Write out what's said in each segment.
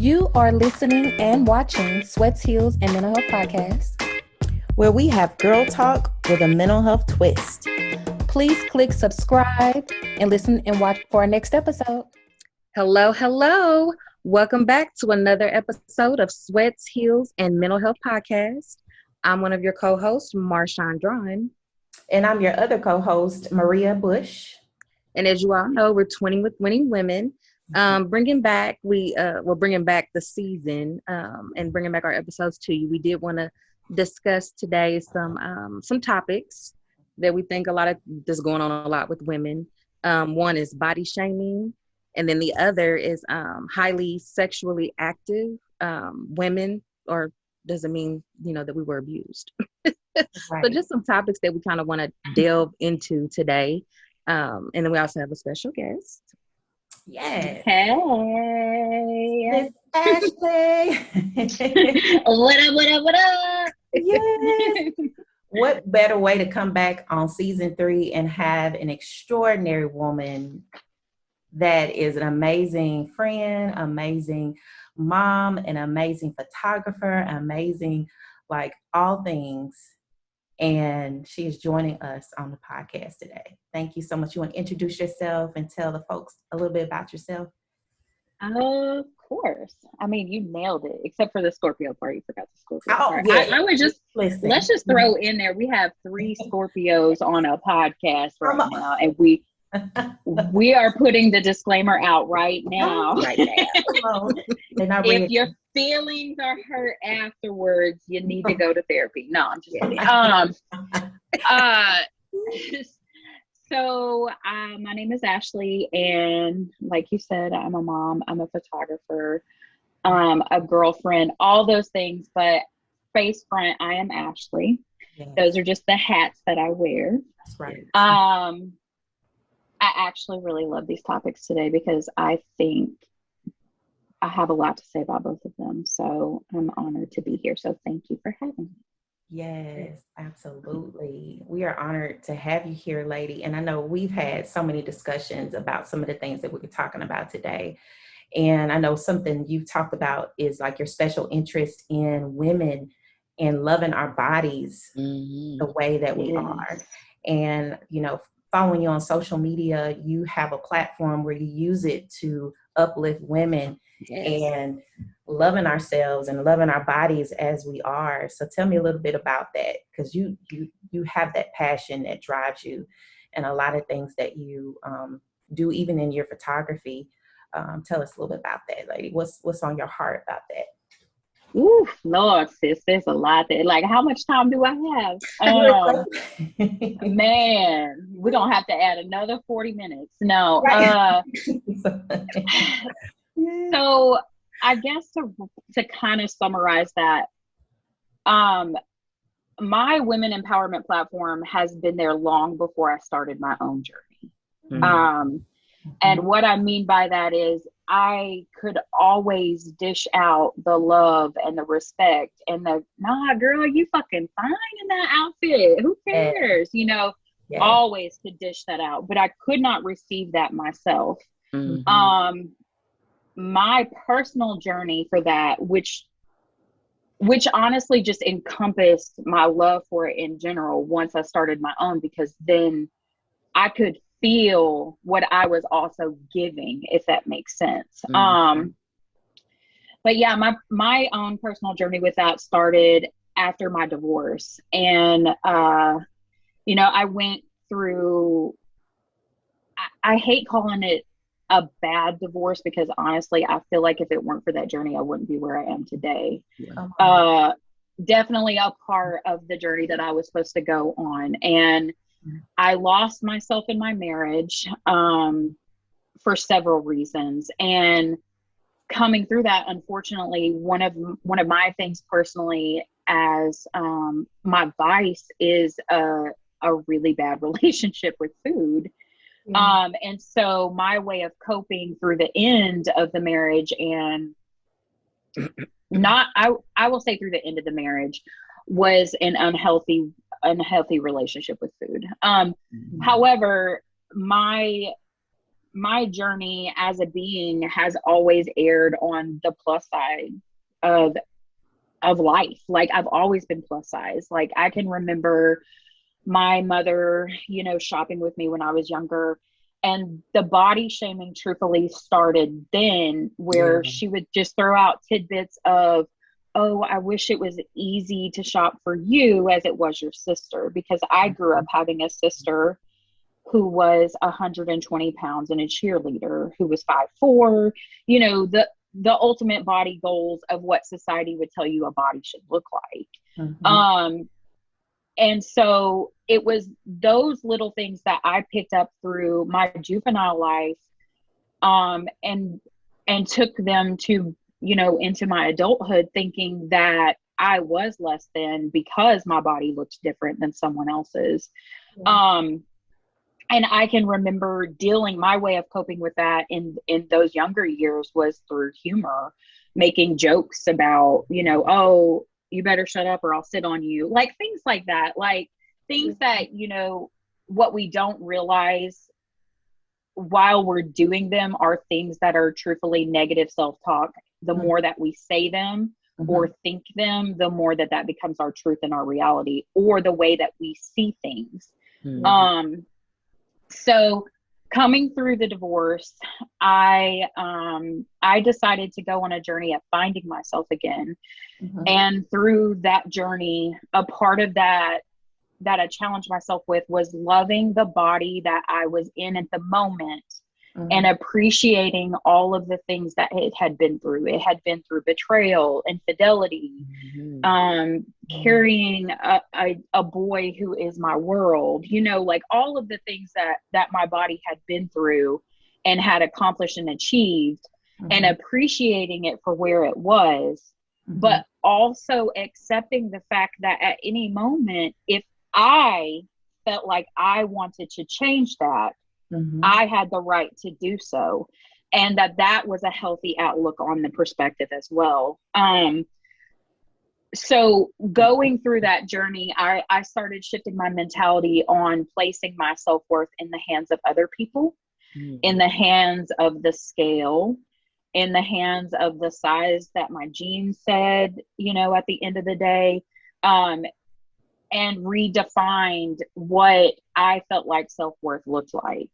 You are listening and watching Sweats, Heels, and Mental Health Podcast, where we have girl talk with a mental health twist. Please click subscribe and listen and watch for our next episode. Hello. Welcome back to another episode of Sweats, Heels, and Mental Health Podcast. I'm one of your co-hosts, Marshon and I. And I'm your other co-host, Maria Bush. And as you all know, we're 20 with Winning Women. Bringing back the season and bringing back our episodes to you. We did want to discuss today some topics that we think that's going on a lot with women. One is body shaming, and then the other is highly sexually active women, or doesn't mean that we were abused. Right. So just some topics that we kind of want to delve into today, and then we also have a special guest. Yes. Hey. Miss Ashley. What up? Yes. What better way to come back on season 3 and have an extraordinary woman that is an amazing friend, amazing mom, an amazing photographer, amazing, like, all things. And she is joining us on the podcast today. Thank you so much. You want to introduce yourself and tell the folks a little bit about yourself? Of course. I mean, you nailed it, except for the Scorpio part. You forgot the Scorpio part. Yeah. I would just, listen. Let's just throw in there. We have 3 Scorpios on a podcast right now, and we are putting the disclaimer out right now. If your feelings are hurt afterwards, you need to go to therapy. No, I'm just kidding. So my name is Ashley, and like you said, I'm a mom, I'm a photographer, a girlfriend, all those things, but face front, I am Ashley. Yes. Those are just the hats that I wear. That's right. I actually really love these topics today because I think I have a lot to say about both of them. So I'm honored to be here. So thank you for having me. Yes, absolutely. We are honored to have you here, lady. And I know we've had so many discussions about some of the things that we're talking about today. And I know something you've talked about is like your special interest in women and loving our bodies the way that we are. And, following you on social media, you have a platform where you use it to uplift women and loving ourselves and loving our bodies as we are. So tell me a little bit about that, because you have that passion that drives you, and a lot of things that you do, even in your photography. Tell us a little bit about that, lady. What's on your heart about that? Ooh, Lord, sis, there's a lot there. Like, how much time do I have? Man, we're going to have to add another 40 minutes. No. Right. So I guess to kind of summarize that, my women empowerment platform has been there long before I started my own journey. Mm-hmm. And what I mean by that is I could always dish out the love and the respect and nah, girl, you fucking fine in that outfit. Who cares? Always could dish that out, but I could not receive that myself. Mm-hmm. My personal journey for that, which honestly just encompassed my love for it in general once I started my own, because then I could feel what I was also giving, if that makes sense. Mm-hmm. But yeah, my own personal journey with that started after my divorce. And, I went through, I hate calling it a bad divorce, because honestly, I feel like if it weren't for that journey, I wouldn't be where I am today. Yeah. Definitely a part of the journey that I was supposed to go on. And I lost myself in my marriage for several reasons. And coming through that, unfortunately, one of my things personally as my vice is a really bad relationship with food. And so my way of coping through the end of the marriage, and I will say through the end of the marriage, was an unhealthy relationship with food. However, my my journey as a being has always aired on the plus side of life. Like, I've always been plus size. Like, I can remember my mother, you know, shopping with me when I was younger, and the body shaming truthfully started then, where she would just throw out tidbits of, oh, I wish it was easy to shop for you as it was your sister, because I grew up having a sister who was 120 pounds and a cheerleader, who was 5'4", you know, the ultimate body goals of what society would tell you a body should look like. And so it was those little things that I picked up through my juvenile life, and took them to, you know, into my adulthood, thinking that I was less than because my body looked different than someone else's. And I can remember my way of coping with that in those younger years was through humor, making jokes about, you know, oh, you better shut up or I'll sit on you. Like, things like that, like things that, you know, what we don't realize while we're doing them are things that are truthfully negative self-talk. The more that we say them or think them, the more that becomes our truth and our reality, or the way that we see things. So coming through the divorce, I decided to go on a journey of finding myself again. And through that journey, a part of that I challenged myself with was loving the body that I was in at the moment, and appreciating all of the things that it had been through. It had been through betrayal, infidelity, carrying a boy who is my world, you know, like all of the things that my body had been through and had accomplished and achieved, and appreciating it for where it was, but also accepting the fact that at any moment, if I felt like I wanted to change that, I had the right to do so. And that was a healthy outlook on the perspective as well. So going through that journey, I started shifting my mentality on placing my self-worth in the hands of other people, in the hands of the scale, in the hands of the size that my jeans said, you know, at the end of the day, and redefined what I felt like self-worth looked like.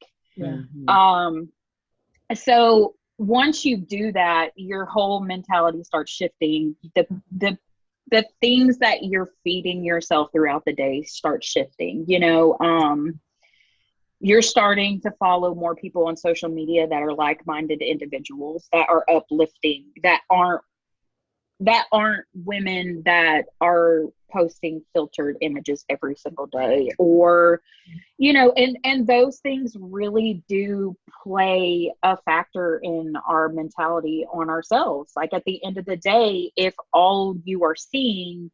So once you do that, your whole mentality starts shifting. The things that you're feeding yourself throughout the day start shifting. You know, you're starting to follow more people on social media that are like-minded individuals, that are uplifting, that aren't women that are posting filtered images every single day, or, you know, and those things really do play a factor in our mentality on ourselves. Like, at the end of the day, if all you are seeing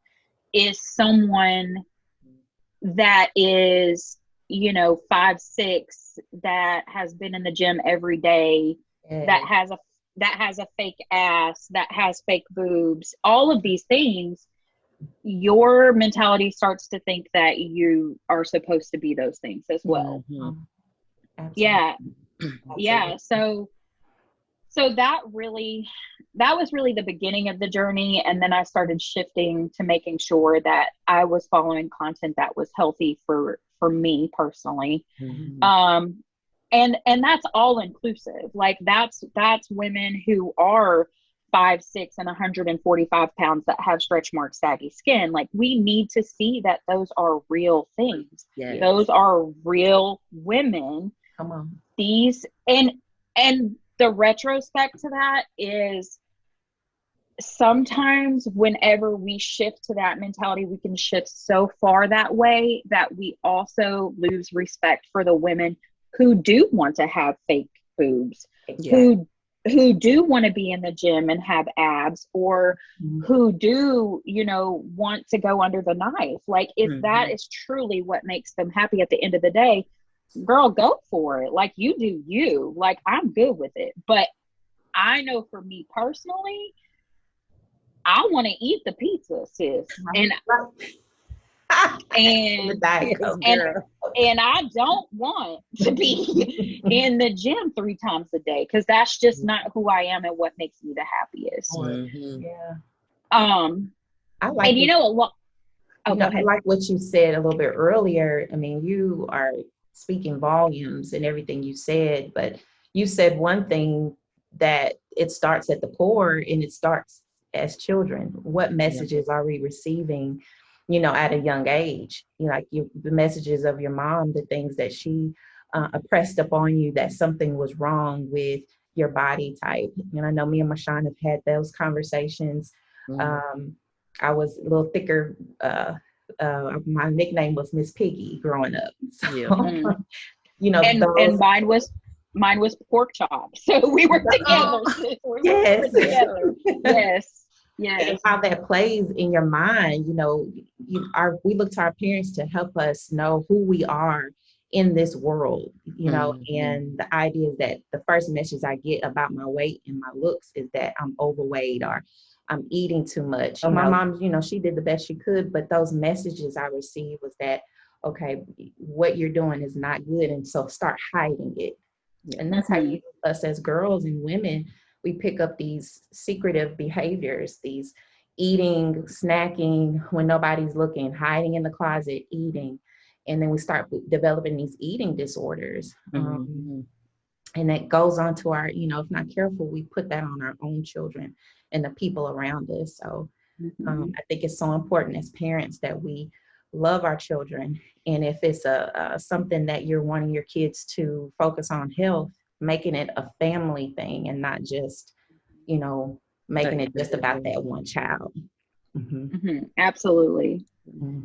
is someone that is, you know, 5'6", that has been in the gym every day, that has a fake ass, that has fake boobs, all of these things, your mentality starts to think that you are supposed to be those things as well. Yeah. So that was really the beginning of the journey. And then I started shifting to making sure that I was following content that was healthy for me personally. And that's all inclusive. Like, that's women who are 5'6" and 145 pounds that have stretch marks, saggy skin. Like, we need to see that those are real things. Those are real women. Come on. These, and the retrospect to that is, sometimes whenever we shift to that mentality, we can shift so far that way that we also lose respect for the women who do want to have fake boobs, who do want to be in the gym and have abs, or who do, you know, want to go under the knife. Like, if that is truly what makes them happy at the end of the day, girl, go for it. Like, you do you. Like, I'm good with it. But I know for me personally, I want to eat the pizza, sis. And And Diet Coke. and I don't want to be in the gym 3 times a day because that's just not who I am and what makes me the happiest. Yeah. I like, and you know what? Oh, go ahead. I like what you said a little bit earlier. I mean, you are speaking volumes and everything you said, but you said one thing, that it starts at the core, and it starts as children. What messages are we receiving, at a young age? Like the messages of your mom, the things that she pressed upon you, that something was wrong with your body type. And I know me and Marshon have had those conversations. I was a little thicker. My nickname was Miss Piggy growing up. So, and mine was pork chop. So we were together. Yes. Yes. And how that plays in your mind, we look to our parents to help us know who we are in this world, and the idea is that the first message I get about my weight and my looks is that I'm overweight or I'm eating too much. My mom, she did the best she could, but those messages I received was that, okay, what you're doing is not good. And so start hiding it. And that's how us as girls and women, we pick up these secretive behaviors, these eating, snacking when nobody's looking, hiding in the closet, eating. And then we start developing these eating disorders. And that goes on to our, if not careful, we put that on our own children and the people around us. So I think it's so important as parents that we love our children. And if it's something that you're wanting your kids to focus on health, making it a family thing and not just, making it just about that one child. Absolutely.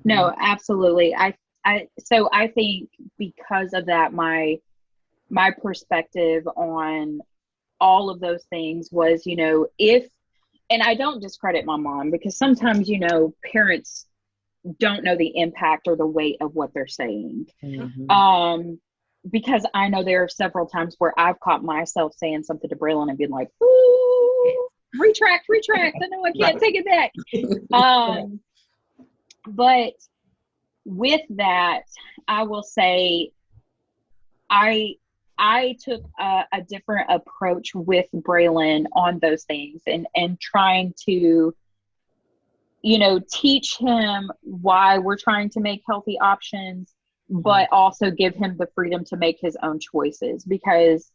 No, absolutely. So I think because of that, my perspective on all of those things was, and I don't discredit my mom, because sometimes, parents don't know the impact or the weight of what they're saying. Because I know there are several times where I've caught myself saying something to Braylon and been like, ooh, retract. I know I can't take it back. But with that, I will say I took a different approach with Braylon on those things and trying to, teach him why we're trying to make healthy options, but also give him the freedom to make his own choices, because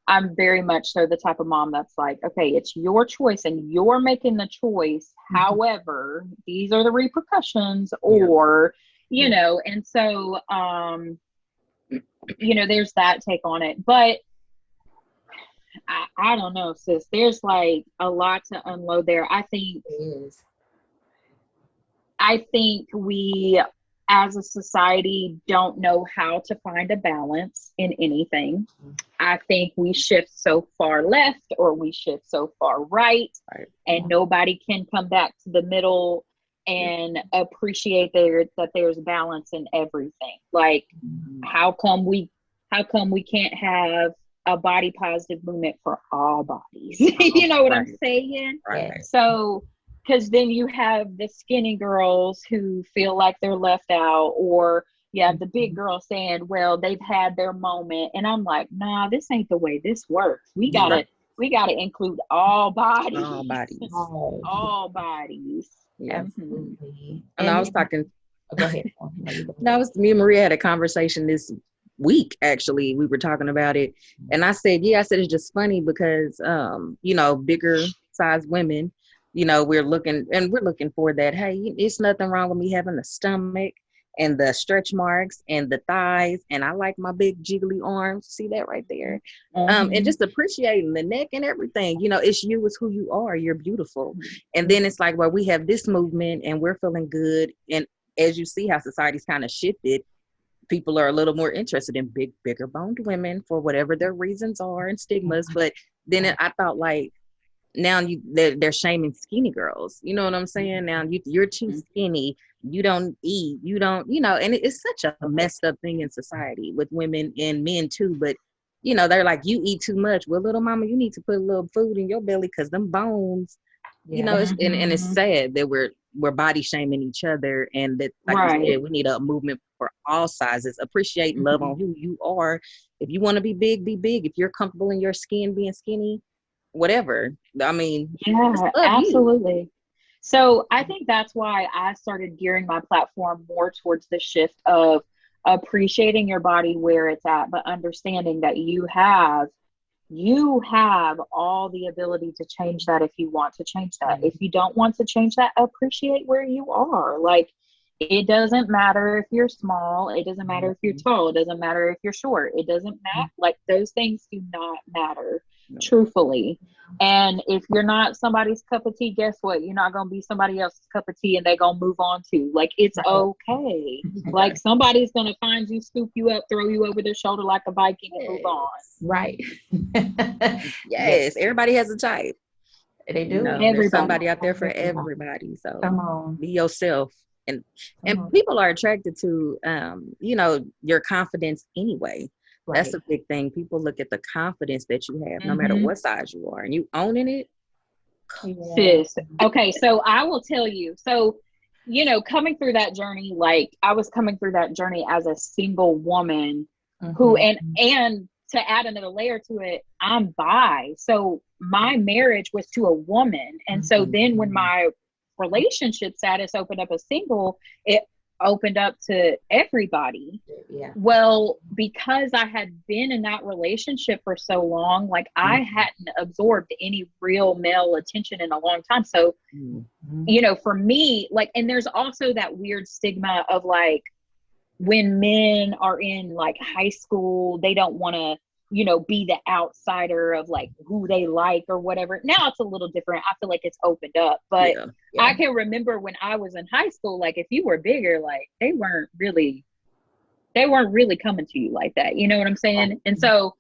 I'm very much so the type of mom that's like, okay, it's your choice and you're making the choice. However, these are the repercussions, or, and so, there's that take on it. But I don't know, sis, there's like a lot to unload there. I think we as a society don't know how to find a balance in anything. I think we shift so far left or we shift so far right. And nobody can come back to the middle and appreciate that there's balance in everything. Like, how come we can't have a body positive movement for all bodies? You know what I'm saying? So, because then you have the skinny girls who feel like they're left out, or you have the big girls saying, well, they've had their moment. And I'm like, nah, this ain't the way this works. We gotta include all bodies. All bodies. Absolutely. And I was talking. Go ahead. Me and Maria had a conversation this week. Actually, we were talking about it, and I said it's just funny because, bigger size women, we're looking for that. Hey, it's nothing wrong with me having the stomach and the stretch marks and the thighs, and I like my big jiggly arms. See that right there? And just appreciating the neck and everything. It's you, it's who you are. You're beautiful. And then it's like, well, we have this movement and we're feeling good. And as you see how society's kind of shifted, people are a little more interested in bigger boned women for whatever their reasons are and stigmas. But then I thought, like, now they're shaming skinny girls. You know what I'm saying? Now you're too skinny. You don't eat. You don't, and it's such a messed up thing in society with women and men too. But, they're like, you eat too much. Well, little mama, you need to put a little food in your belly because them bones, and it's sad that we're we're body shaming each other, and that, like you said, we need a movement for all sizes. Appreciate and love on who you are. If you want to be big, be big. If you're comfortable in your skin being skinny, whatever. I mean, Yeah, absolutely. You. So I think that's why I started gearing my platform more towards the shift of appreciating your body where it's at, but understanding that you have all the ability to change that if you want to change that. If you don't want to change that, appreciate where you are. Like, it doesn't matter if you're small. It doesn't matter if you're tall. It doesn't matter if you're short. It doesn't matter. Like, those things do not matter, truthfully. And if you're not somebody's cup of tea, guess what? You're not going to be somebody else's cup of tea, and they're going to move on to. Like, it's okay. Like, somebody's going to find you, scoop you up, throw you over their shoulder like a Viking, and move on. Right. Yes. Everybody has a type. They do. There's somebody out there for everybody. So come on, be yourself. And people are attracted to, your confidence anyway. Right. That's a big thing. People look at the confidence that you have, no matter what size you are, and you owning it. Sis. Okay, so I will tell you. So, coming through that journey, like, I was coming through that journey as a single woman who, and to add another layer to it, I'm bi. So my marriage was to a woman, and so then when my relationship status opened up as single, it opened up to everybody. Well, because I had been in that relationship for so long, like, I hadn't absorbed any real male attention in a long time. So for me, like, and there's also that weird stigma of, like, when men are in, like, high school, they don't want to be the outsider of, like, who they like or whatever. Now it's a little different. I feel like it's opened up, but I can remember when I was in high school, like, if you were bigger, like, they weren't really coming to you like that. You know what I'm saying? And so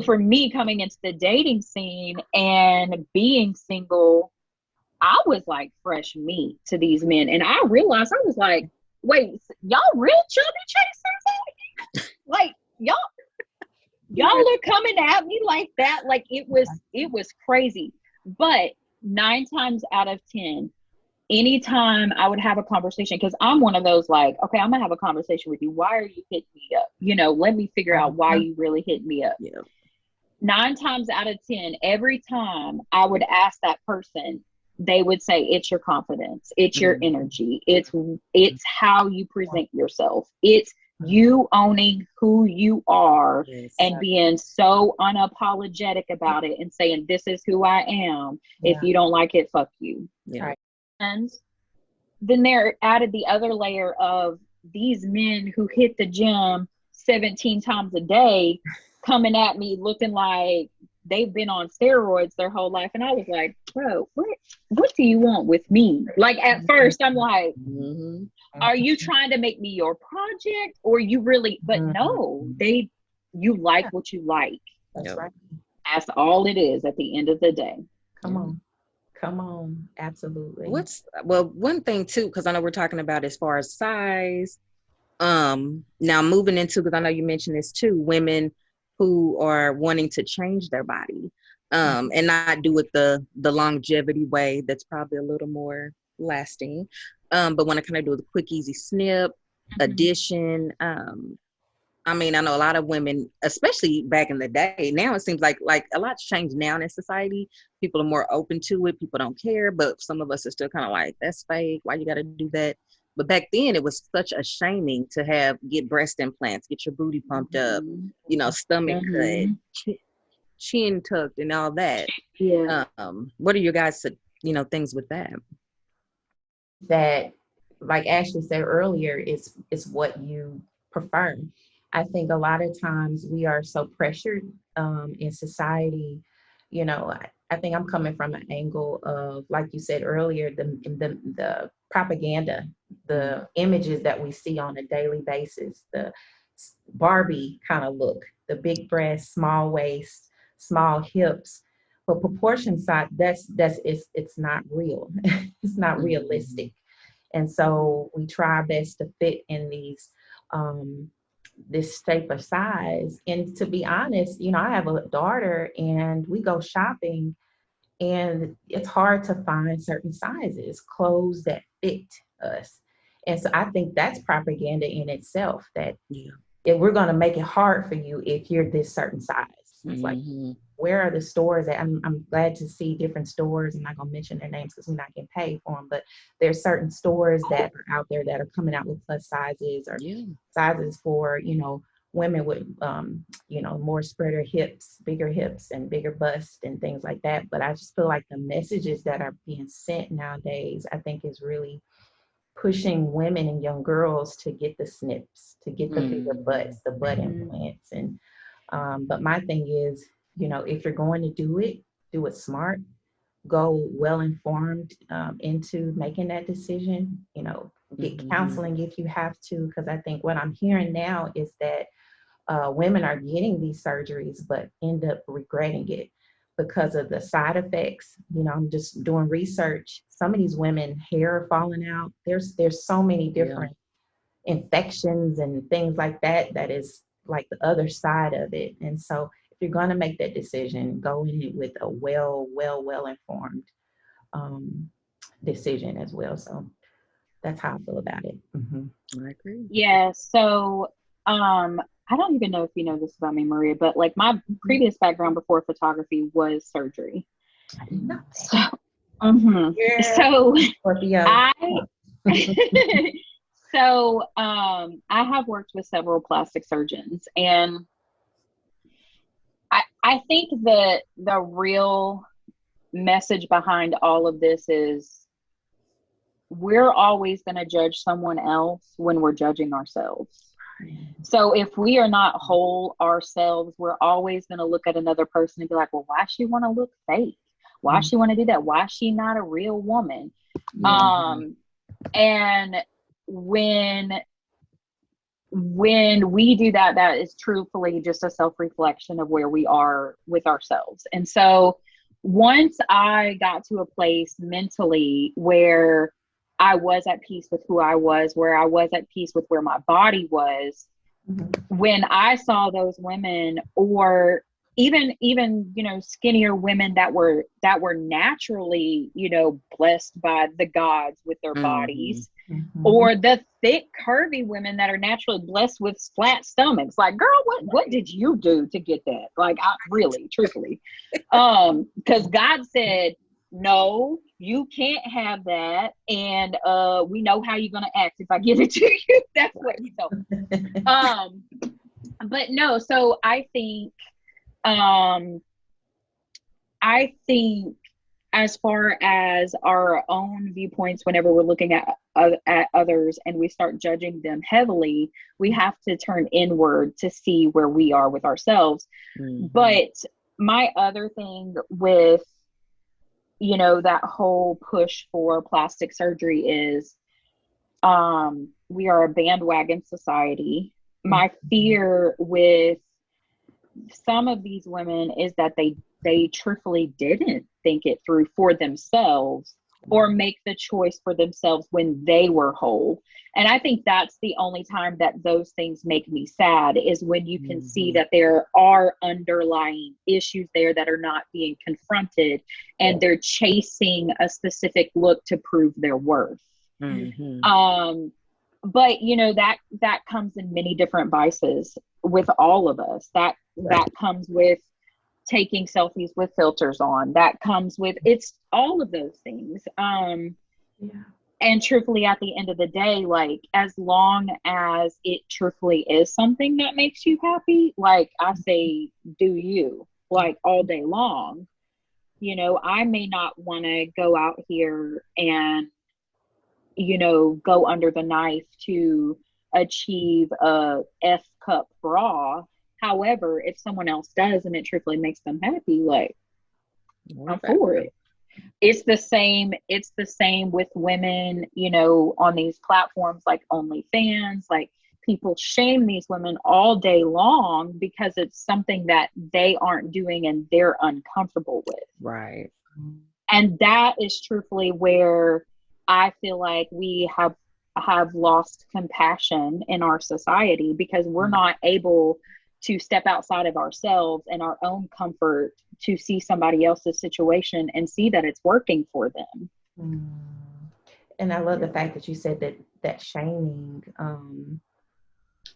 for me, coming into the dating scene and being single, I was like fresh meat to these men. And I realized, I was like, wait, y'all real chubby chasers? Like, y'all are coming at me like that. Like, it was crazy. But 9 times out of 10, anytime I would have a conversation, because I'm one of those, like, okay, I'm gonna have a conversation with you. Why are you hitting me up? Let me figure out why you really hit me up. 9 times out of 10, every time I would ask that person, they would say, it's your confidence, it's your energy, it's how you present yourself, it's you owning who you are and being so unapologetic about it and saying, this is who I am. If you don't like it, fuck you. And then there added the other layer of these men who hit the gym 17 times a day coming at me looking like they've been on steroids their whole life. And I was like, bro, what do you want with me? Like, at first I'm like, are you trying to make me your project, or you really, but no, you like what you like. That's right. That's all it is at the end of the day. Come on. Absolutely. One thing too, because I know we're talking about as far as size, now moving into, because I know you mentioned this too, women who are wanting to change their body, and not do it the longevity way that's probably a little more lasting, but want to kind of do the quick, easy snip, addition. I mean, I know a lot of women, especially back in the day. Now it seems like a lot's changed now in society. People are more open to it. People don't care, but some of us are still kind of like, that's fake. Why you got to do that? But back then it was such a shaming to get breast implants, get your booty pumped up, stomach cut, chin tucked, and all that. What are your guys' things with that? That, like Ashley said earlier, is what you prefer. I think a lot of times we are so pressured in society. I think I'm coming from an angle of, like you said earlier, the propaganda, the images that we see on a daily basis, the Barbie kind of look, the big breasts, small waist, small hips, but proportion side, it's not real. It's not realistic. And so we try our best to fit in these this shape of size. And to be honest, I have a daughter, and we go shopping, And it's hard to find certain sizes, clothes that fit us. And so I think that's propaganda in itself, that if we're going to make it hard for you if you're this certain size. It's like, where are the stores that I'm glad to see different stores. I'm not going to mention their names because we're not getting paid for them, but there's certain stores that are out there that are coming out with plus sizes or sizes for, women with, more spreader hips, bigger hips and bigger busts and things like that. But I just feel like the messages that are being sent nowadays, I think is really pushing women and young girls to get the snips, to get the bigger butts, the butt implants. And, but my thing is, if you're going to do it smart, go well-informed into making that decision, get counseling if you have to. Because I think what I'm hearing now is that women are getting these surgeries, but end up regretting it because of the side effects. I'm just doing research. Some of these women, hair are falling out. There's so many different infections and things like that. That is like the other side of it. And so if you're going to make that decision, go in it with a well-informed decision as well. So that's how I feel about it. I agree. Yeah. So, I don't even know if you know this about me, Maria, but like my previous background before photography was surgery. I didn't know that. So Scorpio. I have worked with several plastic surgeons, and I think that the real message behind all of this is we're always going to judge someone else when we're judging ourselves. So if we are not whole ourselves, we're always going to look at another person and be like, well, why she want to look fake? Why she want to do that? Why she not a real woman? And when we do that, that is truthfully just a self-reflection of where we are with ourselves. And so once I got to a place mentally where I was at peace with who I was, where I was at peace with where my body was, when I saw those women, or even skinnier women that were naturally blessed by the gods with their bodies, or the thick curvy women that are naturally blessed with flat stomachs, like, girl, what did you do to get that? Like, I really truthfully, because God said, no, you can't have that, and we know how you're gonna act if I give it to you. That's what he told me. But no, so I think as far as our own viewpoints, whenever we're looking at others and we start judging them heavily, we have to turn inward to see where we are with ourselves. But my other thing with that whole push for plastic surgery is we are a bandwagon society. My fear with some of these women is that they truthfully didn't think it through for themselves or make the choice for themselves when they were whole. And I think that's the only time that those things make me sad, is when you can see that there are underlying issues there that are not being confronted, and they're chasing a specific look to prove their worth. But that comes in many different vices with all of us. That comes with taking selfies with filters on. That comes with, it's all of those things. And truthfully, at the end of the day, like, as long as it truthfully is something that makes you happy, like I say, do you, like, all day long. I may not want to go out here and go under the knife to achieve a F cup bra. However, if someone else does and it truthfully makes them happy, like, I'm for it. It's the same with women, on these platforms like OnlyFans. Like, people shame these women all day long because it's something that they aren't doing and they're uncomfortable with. Right. And that is truthfully where I feel like we have lost compassion in our society, because we're not able to step outside of ourselves and our own comfort to see somebody else's situation and see that it's working for them. Mm. And I love the fact that you said that shaming.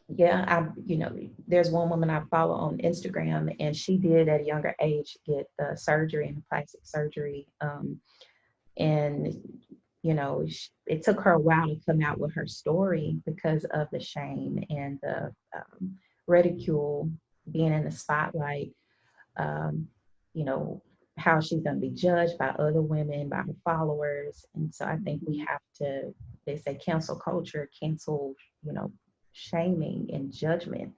There's one woman I follow on Instagram, and she did at a younger age get the surgery and plastic surgery. And it took her a while to come out with her story because of the shame and the ridicule, being in the spotlight, how she's going to be judged by other women, by her followers. And so I think we have to, they say cancel culture, cancel, shaming and judgment.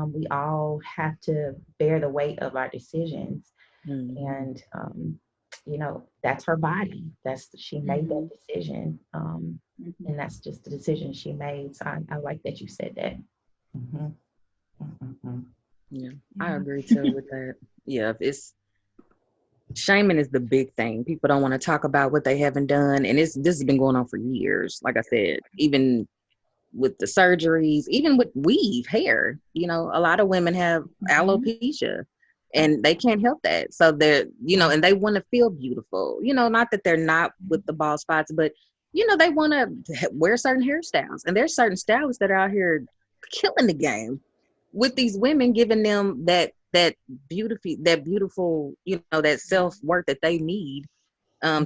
We all have to bear the weight of our decisions. And, that's her body. She made that decision. And that's just the decision she made. So I like that you said that. Yeah, I agree too with that. Yeah, shaming is the big thing. People don't want to talk about what they haven't done. And this has been going on for years. Like I said, even with the surgeries, even with weave hair, a lot of women have alopecia and they can't help that. So they're, and they want to feel beautiful, not that they're not with the bald spots, but, they want to wear certain hairstyles. And there's certain stylists that are out here killing the game with these women, giving them that beautiful, that self-worth that they need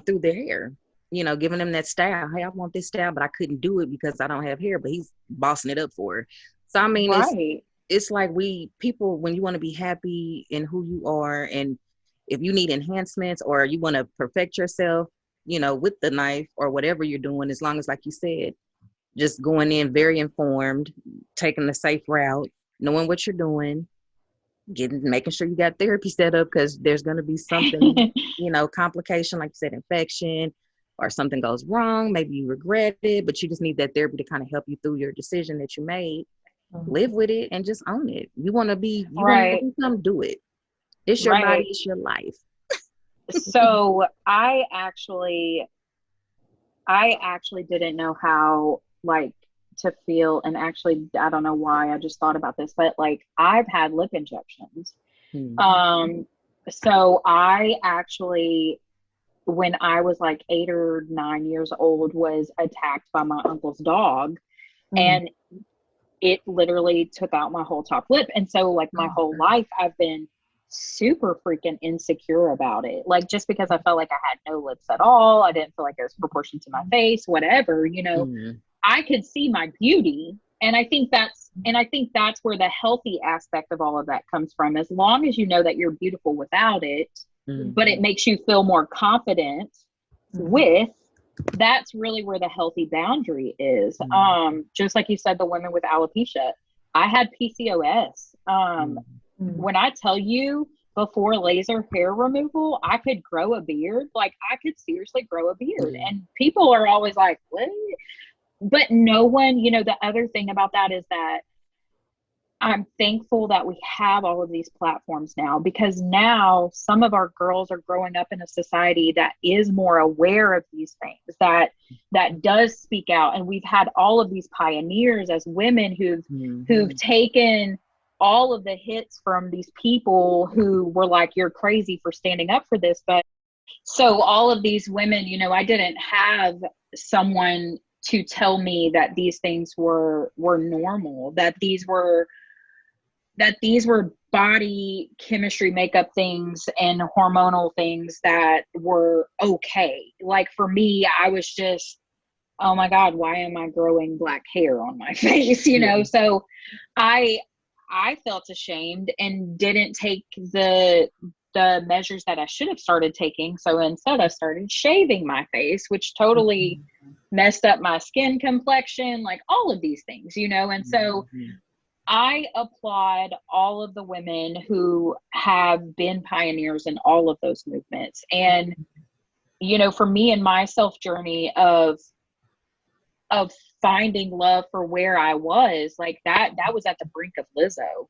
through their hair, giving them that style. Hey, I want this style, but I couldn't do it because I don't have hair, but he's bossing it up for her. So, I mean, right. It's like people, when you want to be happy in who you are, and if you need enhancements or you want to perfect yourself, with the knife or whatever you're doing, as long as, like you said, just going in very informed, taking the safe route, knowing what you're doing, making sure you got therapy set up, because there's going to be something, complication, like you said, infection, or something goes wrong. Maybe you regret it, but you just need that therapy to kind of help you through your decision that you made. Live with it and just own it. You want to be, want to do something, do it. It's your body, it's your life. So I actually didn't know how, to feel, and actually, I don't know why, I just thought about this, but I've had lip injections. So I actually, when I was 8 or 9 years old, was attacked by my uncle's dog, and it literally took out my whole top lip. And so my whole life I've been super freaking insecure about it. Just because I felt like I had no lips at all. I didn't feel like it was proportioned to my face, whatever, I could see my beauty. And I think that's where the healthy aspect of all of that comes from. As long as you know that you're beautiful without it, but it makes you feel more confident with, that's really where the healthy boundary is. Just like you said, the women with alopecia, I had PCOS. When I tell you, before laser hair removal, I could grow a beard. I could seriously grow a beard. And people are always like, what? But no one, the other thing about that is that I'm thankful that we have all of these platforms now, because now some of our girls are growing up in a society that is more aware of these things, that does speak out. And we've had all of these pioneers as women who've taken all of the hits from these people who were like, you're crazy for standing up for this. But so all of these women, I didn't have someone to tell me that these things were normal, that these were body chemistry, makeup things and hormonal things that were okay. For me, I was just, oh my God, why am I growing black hair on my face? So I felt ashamed and didn't take the measures that I should have started taking. So instead I started shaving my face, which totally messed up my skin complexion, all of these things, and so I applaud all of the women who have been pioneers in all of those movements. And, for me and my self journey of finding love for where I was, that was at the brink of Lizzo.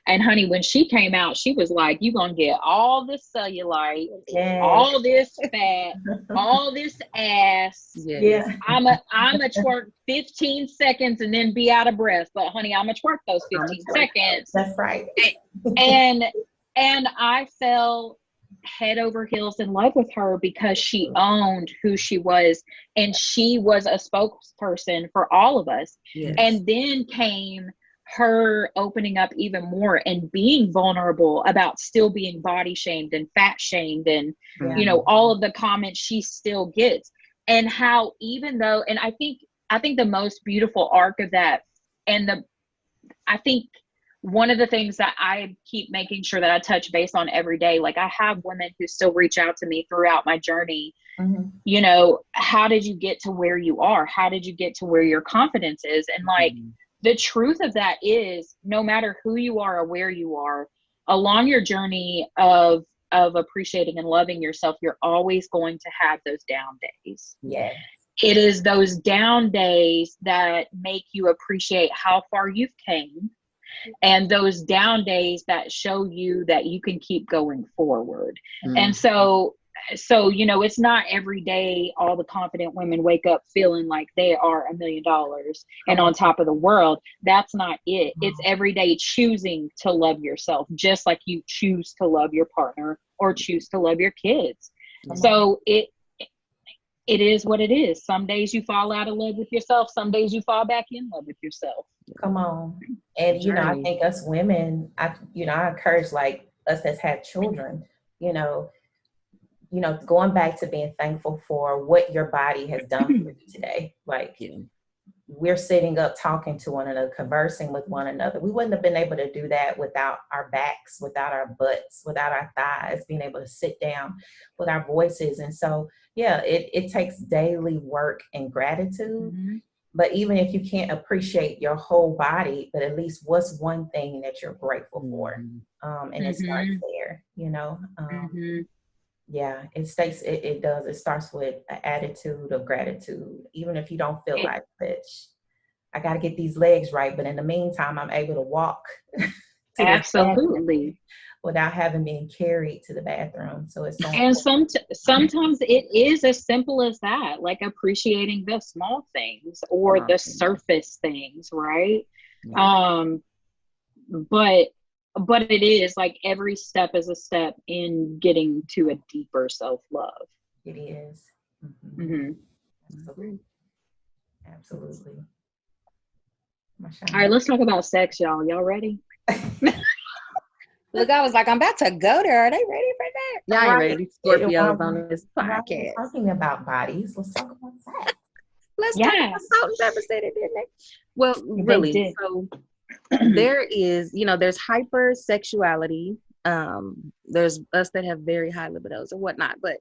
And honey, when she came out, she was like, you gonna get all this cellulite, Yes. all this fat, all this ass. Yeah. I'm a twerk 15 seconds and then be out of breath. But honey, I'm a twerk those 15 seconds. That's right. And I fell head over heels in love with her because she owned who she was, and she was a spokesperson for all of us. Yes. And then came her opening up even more and being vulnerable about still being body shamed and fat shamed and you know, all of the comments she still gets, and how even though, and I think the most beautiful arc of that, and I think one of the things that I keep making sure that I touch base on every day, like I have women who still reach out to me throughout my journey. You know, how did you get to where you are? How did you get to where your confidence is? And like, the truth of that is, no matter who you are or where you are along your journey of appreciating and loving yourself, you're always going to have those down days. Yes. It is those down days that make you appreciate how far you've came, and those down days that show you that you can keep going forward. And so, you know, it's not every day all the confident women wake up feeling like they are $1 million and on top of the world. That's not it. It's every day choosing to love yourself, just like you choose to love your partner or choose to love your kids. So it is what it is. Some days you fall out of love with yourself. Some days you fall back in love with yourself. Come on. And, you know, I think us women, I encourage like us that's had children, you know, going back to being thankful for what your body has done for you today. Like we're sitting up talking to one another, conversing with one another. We wouldn't have been able to do that without our backs, without our butts, without our thighs, being able to sit down with our voices. And so, yeah, it takes daily work and gratitude. But even if you can't appreciate your whole body, but at least what's one thing that you're grateful for? And it starts there, you know? Yeah, it does. It starts with an attitude of gratitude. Even if you don't feel like, bitch, I got to get these legs right. But in the meantime, I'm able to walk to Absolutely. without having been carried to the bathroom. So it's so and sometimes it is as simple as that, like appreciating the small things or the surface things, right? But it is like every step is a step in getting to a deeper self-love. It is. Absolutely. All right, let's talk about sex, y'all. Y'all ready? Look, I was like, I'm about to go there. Are they ready for that? Y'all ain't ready. Scorpios on this podcast. Talking about bodies. Let's talk about sex. Let's talk about Salt and Pepper said it, didn't they? Well, really. So there is, you know, there's hypersexuality. There's us that have very high libidos and whatnot. But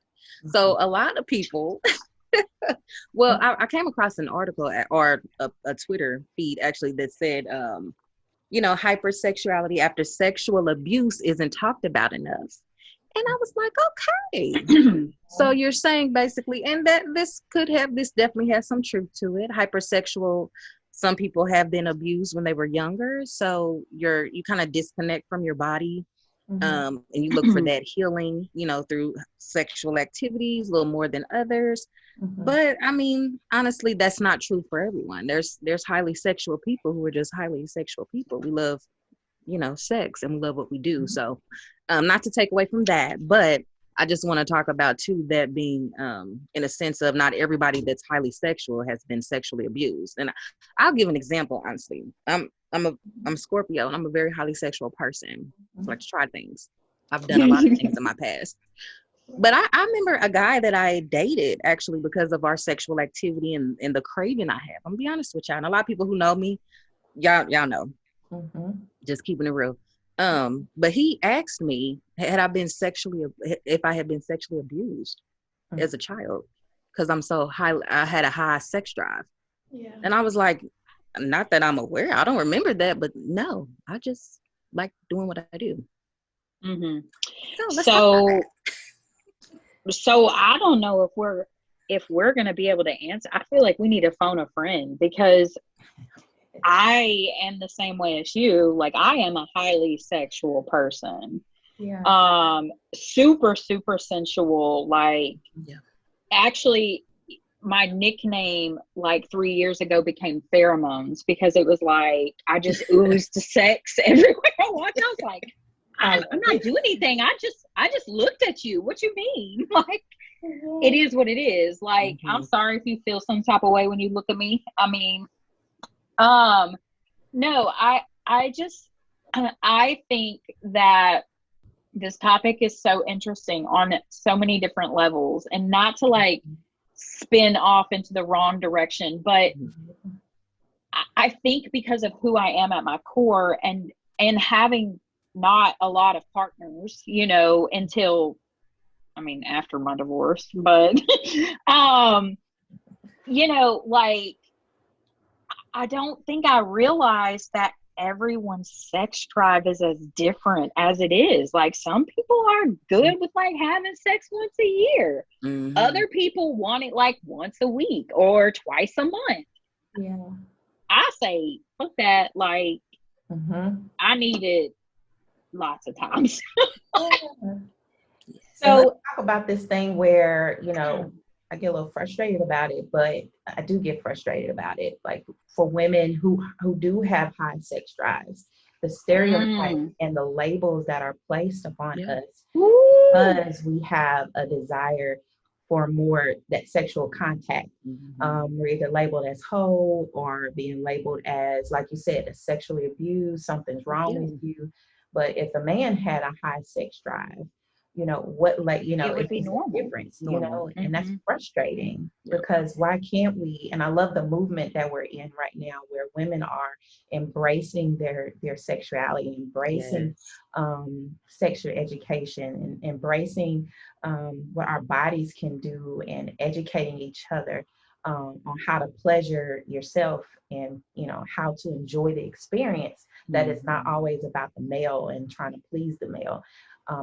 so a lot of people, well, I came across an article or a Twitter feed actually that said, you know, hypersexuality after sexual abuse isn't talked about enough. And I was like, okay. So you're saying basically, and that this definitely has some truth to it. Hypersexual, some people have been abused when they were younger. So you kind of disconnect from your body. And you look for that healing, you know, through sexual activities, a little more than others. But I mean, honestly, that's not true for everyone. There's highly sexual people who are just highly sexual people. We love, you know, sex, and we love what we do. So not to take away from that, but I just want to talk about too, that being in a sense of not everybody that's highly sexual has been sexually abused. And I'll give an example, honestly. I'm Scorpio, and I'm a very highly sexual person. I like to try things. I've done a lot of things in my past. But I remember a guy that I dated actually because of our sexual activity and the craving I have. I'm gonna be honest with y'all. And a lot of people who know me, y'all know. Just keeping it real. But he asked me, if I had been sexually abused as a child, because I'm so high, I had a high sex drive. Yeah. And I was like, not that I'm aware, I don't remember that, but no, I just like doing what I do. So I don't know if we're gonna be able to answer. I feel like we need to phone a friend, because I am the same way as you. Like, I am a highly sexual person. Yeah. Super, super sensual. Like, Yeah. actually, my nickname like 3 years ago became pheromones, because it was like I just oozed sex everywhere I walked. I was like, I'm not doing anything. I just looked at you. What you mean? Like, it is what it is. Like, I'm sorry if you feel some type of way when you look at me. I mean, no, I think that this topic is so interesting on so many different levels, and not to like spin off into the wrong direction, but I think because of who I am at my core, and having not a lot of partners, you know, until, I mean, after my divorce, but you know, like, I don't think I realized that everyone's sex drive is as different as it is. Like, some people are good with like having sex once a year. Other people want it like once a week or twice a month. Yeah. I say, fuck that. Like, I need it lots of times. So talk about this thing where, you know, I get a little frustrated about it, but I do get frustrated about it. Like, for women who do have high sex drives, the stereotypes and the labels that are placed upon us because we have a desire for more that sexual contact. We're either labeled as hoe or being labeled as, like you said, a sexually abused, something's wrong with you. But if a man had a high sex drive, you know, what, like, you know, it would it be makes normal. a difference, you know, and that's frustrating because why can't we? And I love the movement that we're in right now, where women are embracing their sexuality, embracing sexual education, and embracing what our bodies can do, and educating each other on how to pleasure yourself, and, you know, how to enjoy the experience, that it's not always about the male and trying to please the male.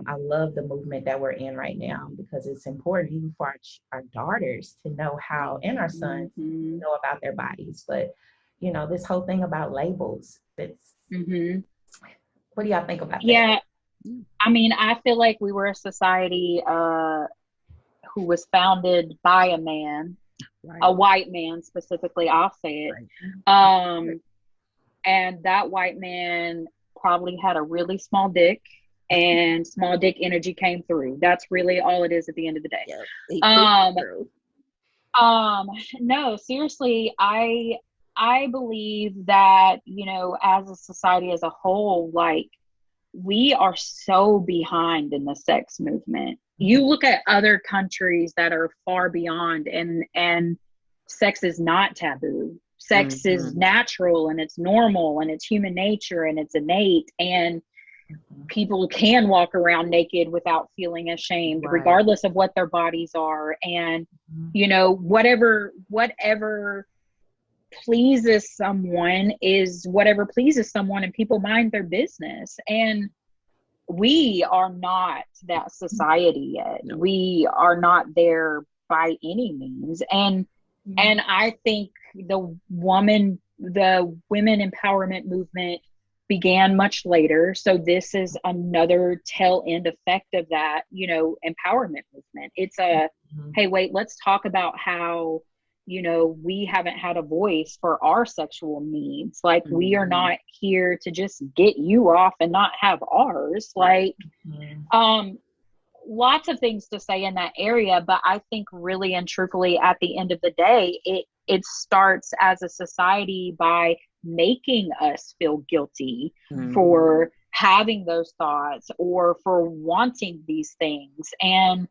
I love the movement that we're in right now, because it's important even for our daughters to know how, and our sons to know about their bodies. But, you know, this whole thing about labels, it's, what do y'all think about that? Yeah. I mean, I feel like we were a society who was founded by a man, a white man specifically, I'll say it. And that white man probably had a really small dick, and small dick energy came through. That's really all it is at the end of the day. No, seriously, I believe that, you know, as a society as a whole, like, we are so behind in the sex movement. You look at other countries that are far beyond, and sex is not taboo. Sex is natural, and it's normal, and it's human nature, and it's innate, and people can walk around naked without feeling ashamed, regardless of what their bodies are. And, you know, whatever pleases someone is whatever pleases someone, and people mind their business. And we are not that society yet. We are not there by any means. And I think the women empowerment movement began much later. So this is another tail end effect of that, you know, empowerment movement. It's a, hey, wait, let's talk about how, you know, we haven't had a voice for our sexual needs. Like, we are not here to just get you off and not have ours. Like, lots of things to say in that area, but I think really and truthfully, at the end of the day, it starts as a society by making us feel guilty for having those thoughts or for wanting these things. And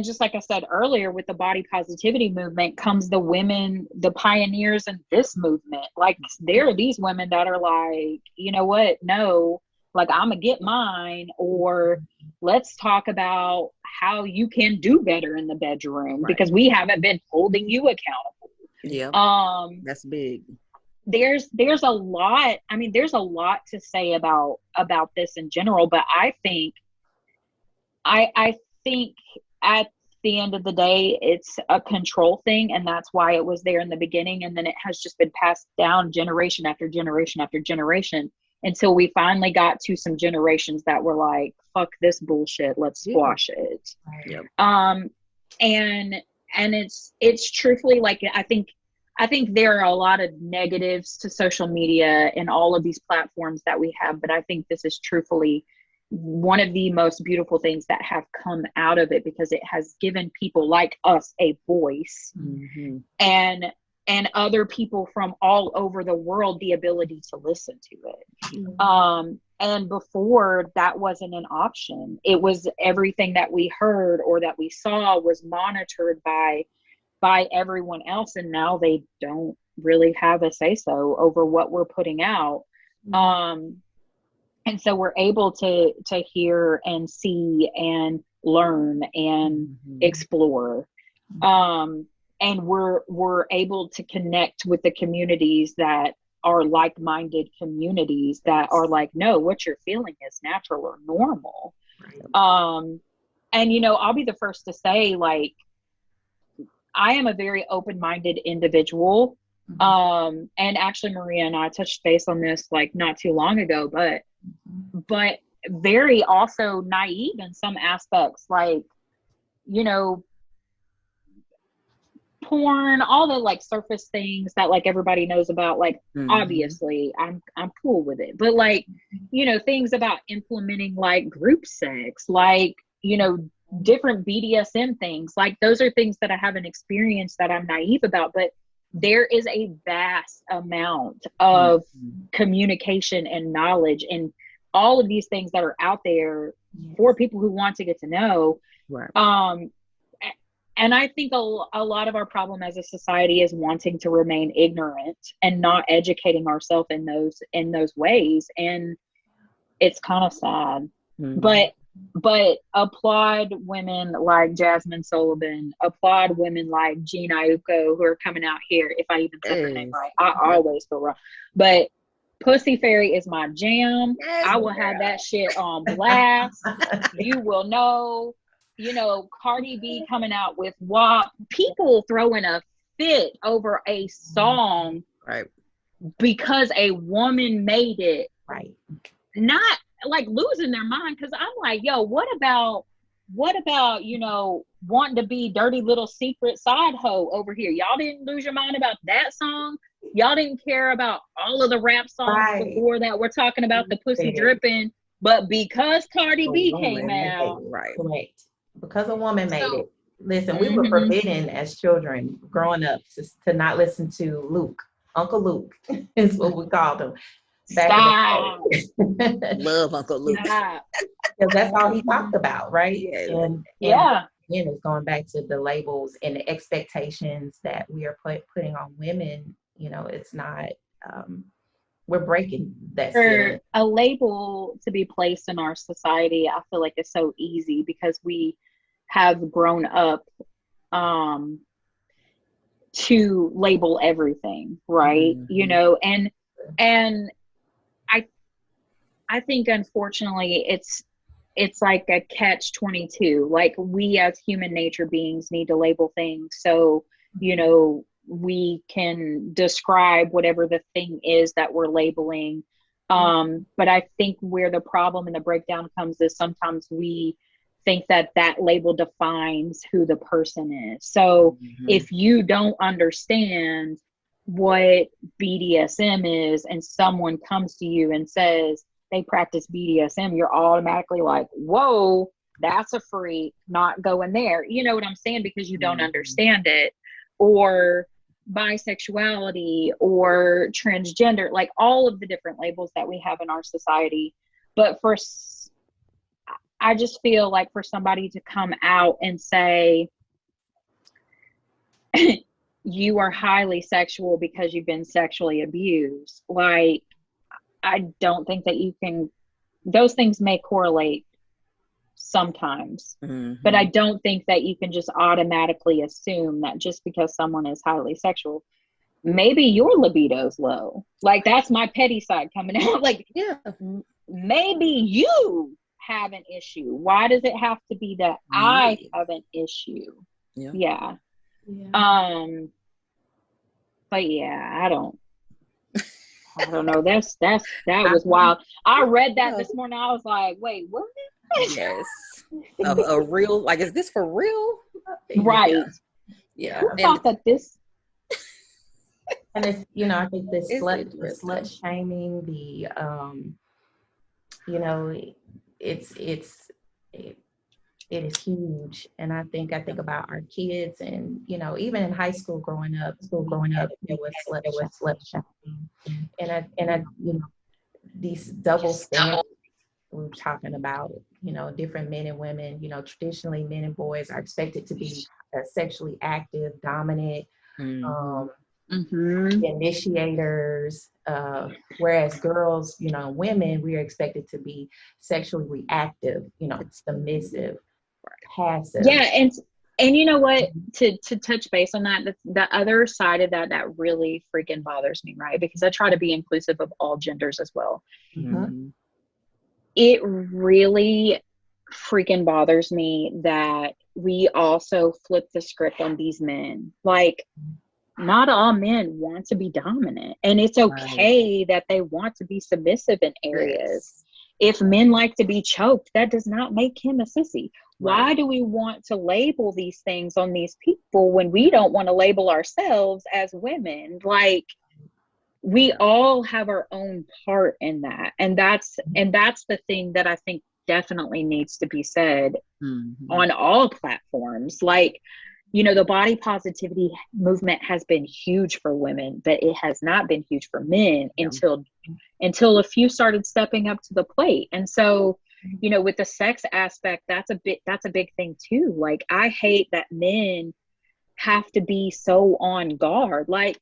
just like I said earlier, with the body positivity movement comes the women, the pioneers in this movement. Like, there are these women that are like, you know what? No, like, I'm gonna get mine, or let's talk about how you can do better in the bedroom because we haven't been holding you accountable. Yeah. That's big. There's a lot. I mean, there's a lot to say about this in general, but I think at the end of the day, it's a control thing, and that's why it was there in the beginning, and then it has just been passed down generation after generation after generation until we finally got to some generations that were like, fuck this bullshit, let's squash it. Yep. And it's truthfully, like, I think there are a lot of negatives to social media and all of these platforms that we have, but I think this is truthfully one of the most beautiful things that have come out of it, because it has given people like us a voice, and other people from all over the world the ability to listen to it. And before, that wasn't an option. It was everything that we heard or that we saw was monitored by everyone else, and now they don't really have a say-so over what we're putting out. And so we're able to hear and see and learn and explore. And we're able to connect with the communities that are like-minded communities that are like, no, what you're feeling is natural or normal. And, you know, I'll be the first to say, like, I am a very open-minded individual. And actually, Maria and I touched base on this like not too long ago, but very also naive in some aspects, like, you know, porn, all the like surface things that like everybody knows about, like, obviously I'm cool with it, but like, you know, things about implementing like group sex, like, you know, different BDSM things, like those are things that I haven't experienced that I'm naive about, but there is a vast amount of communication and knowledge and all of these things that are out there for people who want to get to know. And I think a lot of our problem as a society is wanting to remain ignorant and not educating ourselves in those ways. And it's kind of sad, but applaud women like Jasmine Sullivan, applaud women like Jean Iuko, who are coming out here. If I even said her name right, I always feel wrong. But Pussy Fairy is my jam. I will have that shit on blast. You will know. You know, Cardi B coming out with WAP, people throwing a fit over a song because a woman made it. Not like losing their mind, because I'm like, yo, what about, you know, wanting to be dirty little secret side hoe over here? Y'all didn't lose your mind about that song? Y'all didn't care about all of the rap songs before that we're talking about the pussy dripping, but because Cardi B came out, because a woman made it. Listen, we were forbidden as children growing up to not listen to Luke. Uncle Luke is what we called him. Stop. Love Uncle Luke. Because that's all he talked about, right? And again, it's going back to the labels and the expectations that we are putting on women. You know, it's not, we're breaking that ceiling. A label to be placed in our society, I feel like it's so easy because we have grown up to label everything, right? You know, and I think unfortunately it's like a catch-22. Like, we as human nature beings need to label things so, you know, we can describe whatever the thing is that we're labeling. But I think where the problem and the breakdown comes is sometimes we think that label defines who the person is. So if you don't understand what BDSM is and someone comes to you and says they practice BDSM, you're automatically like, whoa, that's a freak, not going there. You know what I'm saying? Because you don't understand it. Or bisexuality or transgender, like all of the different labels that we have in our society. But I just feel like for somebody to come out and say, you are highly sexual because you've been sexually abused, like, I don't think that you can, those things may correlate sometimes, but I don't think that you can just automatically assume that just because someone is highly sexual, maybe your libido's low. Like, that's my petty side coming out. Like, maybe you have an issue? Why does it have to be that I have an issue? Yeah. But yeah, I don't know. That was wild. I read that this morning. I was like, wait, what? Yes. A real, like, is this for real? Right. Yeah. Who thought that this? And it's, I think the slut shaming, it is huge. And I think about our kids, and even in high school growing up, there was slut shaming, and I these double standards we're talking about. Different men and women. Traditionally, men and boys are expected to be sexually active, dominant. Initiators, whereas girls, women, we are expected to be sexually reactive, submissive, passive. Yeah, and you know what? To touch base on that, the other side of that really freaking bothers me, right? Because I try to be inclusive of all genders as well. It really freaking bothers me that we also flip the script on these men. Like, not all men want to be dominant, and it's okay that they want to be submissive in areas. If men like to be choked, that does not make him a sissy. Why do we want to label these things on these people when we don't want to label ourselves as women? Like, we all have our own part in that, and that's the thing that I think definitely needs to be said on all platforms. Like, the body positivity movement has been huge for women, but it has not been huge for men until a few started stepping up to the plate. And so, with the sex aspect, that's a big thing too. Like, I hate that men have to be so on guard. Like,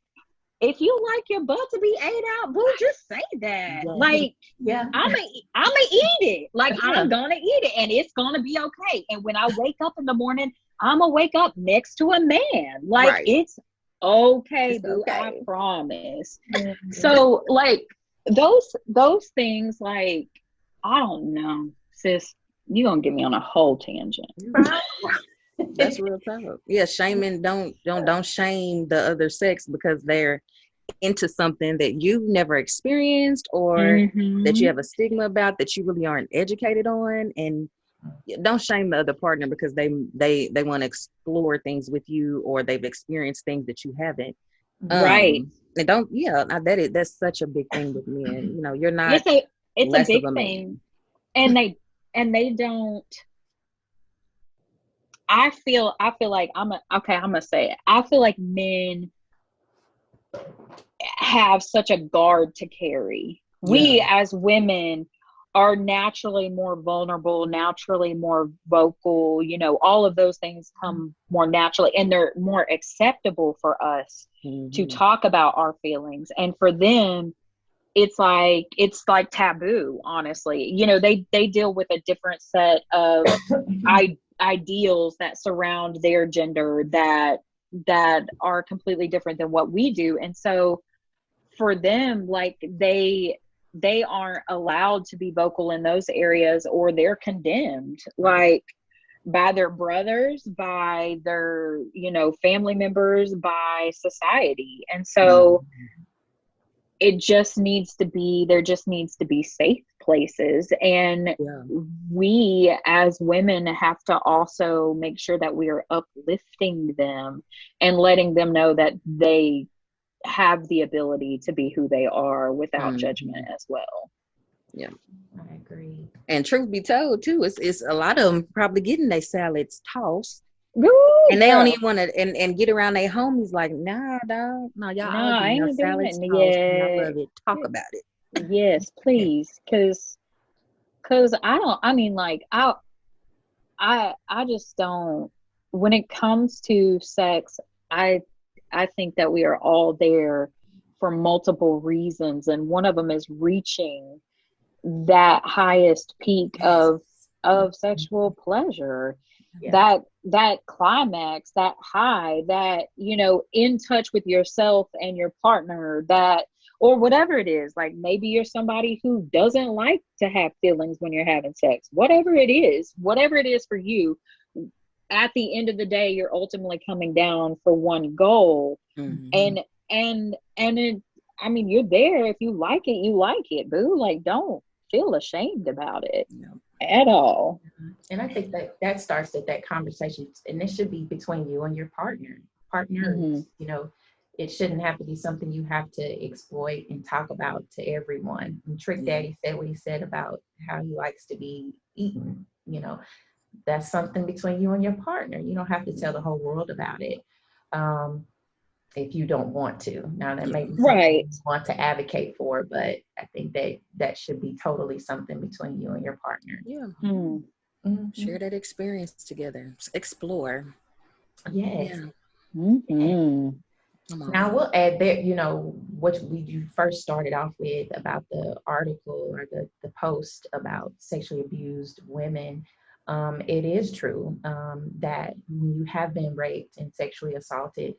if you like your butt to be ate out, boo, just say that. Like, I'ma eat it. Like, I'm gonna eat it, and it's gonna be okay. And when I wake up in the morning, I'm gonna wake up next to a man. Like, it's okay, boo. I promise. So, like, those things, like, I don't know, sis. You're gonna get me on a whole tangent. That's real tough. Yeah, shaming. Don't shame the other sex because they're into something that you've never experienced, or that you have a stigma about, that you really aren't educated on. And don't shame the other partner because they want to explore things with you, or they've experienced things that you haven't. Right. And don't. That's such a big thing with men. You're not. It's a big thing, and they don't. I feel like I'm gonna say it. I feel like men have such a guard to carry. We as women are naturally more vulnerable, naturally more vocal, all of those things come more naturally, and they're more acceptable for us to talk about our feelings. And for them, it's like taboo, honestly. They deal with a different set of ideals that surround their gender that are completely different than what we do. And so for them, like, they aren't allowed to be vocal in those areas, or they're condemned, like, by their brothers, by their family members, by society. And so there just needs to be safe places. And we as women have to also make sure that we are uplifting them and letting them know that they have the ability to be who they are without judgment as well. Yeah, I agree. And truth be told too, it's a lot of them probably getting their salads tossed. And they don't even want to and get around their homies like, nah, dog. No, y'all all getting your salads tossed. And I love it. Talk about it. Yes, please. Cause I just don't, when it comes to sex, I think that we are all there for multiple reasons. And one of them is reaching that highest peak of sexual pleasure. That climax, that high, that in touch with yourself and your partner, that or whatever it is. Like maybe you're somebody who doesn't like to have feelings when you're having sex. Whatever it is for you, at the end of the day, you're ultimately coming down for one goal. And I mean, you're there. If you like it, you like it, boo. Like, don't feel ashamed about it at all. And I think that starts at that conversation, and it should be between you and your partners. You know, it shouldn't have to be something you have to exploit and talk about to everyone. And Trick Daddy said what he said about how he likes to be eaten. You know, that's something between you and your partner. You don't have to tell the whole world about it. If you don't want to. Now that may be something you want to advocate for, but I think that should be totally something between you and your partner. Share that experience together. Explore. Yes. Now we'll add there, you know, what you first started off with about the article or the post about sexually abused women. It is true that when you have been raped and sexually assaulted,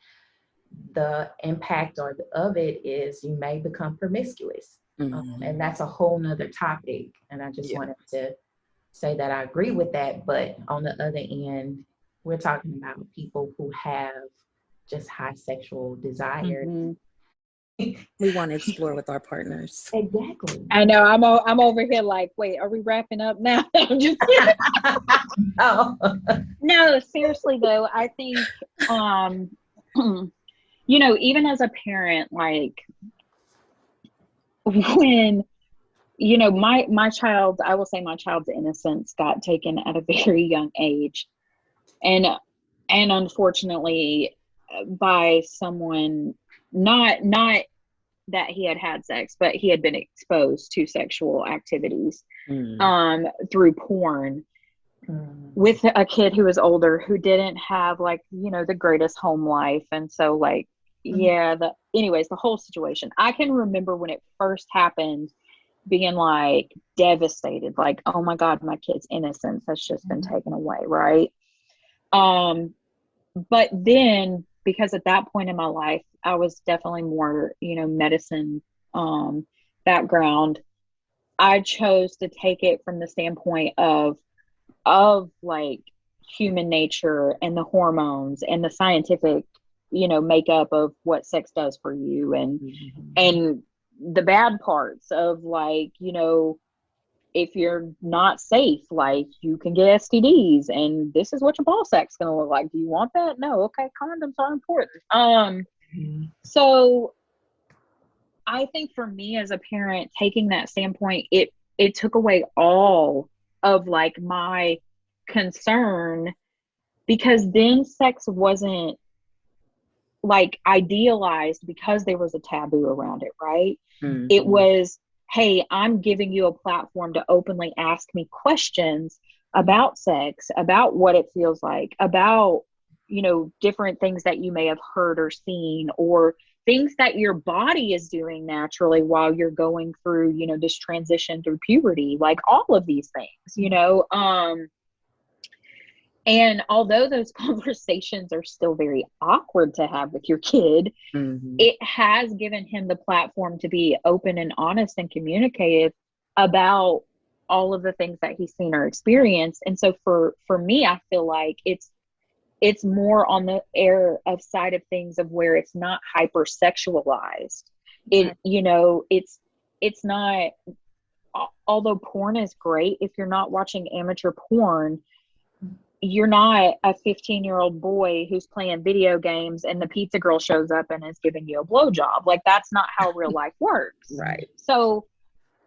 the impact of it is you may become promiscuous. And that's a whole nother topic. And I just wanted to say that I agree with that. But on the other end, we're talking about people who have just high sexual desire. We want to explore with our partners. Exactly. I know. I'm over here like, wait, are we wrapping up now? I'm just No, seriously though, I think you know, even as a parent, like when, you know, my child, I will say my child's innocence got taken at a very young age. And unfortunately by someone, not that he had sex, but he had been exposed to sexual activities through porn with a kid who was older, who didn't have like, you know, the greatest home life. And so like, anyways, the whole situation, I can remember when it first happened being like devastated, like, oh my God, my kid's innocence has just been taken away. Right. But then, because at that point in my life, I was definitely more, you know, medicine background, I chose to take it from the standpoint of like human nature and the hormones and the scientific, you know, makeup of what sex does for you, and the bad parts of like, you know, if you're not safe, like you can get STDs, and this is what your ball sack's gonna look like. Do you want that? No. Okay, condoms are important. So I think for me as a parent, taking that standpoint, it took away all of like my concern, because then sex wasn't like idealized because there was a taboo around it, right? It was, hey, I'm giving you a platform to openly ask me questions about sex, about what it feels like, about, you know, different things that you may have heard or seen, or things that your body is doing naturally while you're going through, you know, this transition through puberty, like all of these things, you know. And although those conversations are still very awkward to have with your kid, it has given him the platform to be open and honest and communicative about all of the things that he's seen or experienced. And so for me, I feel like it's more on the side of things of where it's not hypersexualized. It, you know, it's not, although porn is great, if you're not watching amateur porn, you're not a 15-year-old boy who's playing video games and the pizza girl shows up and is giving you a blowjob. Like, that's not how real life works. Right. So,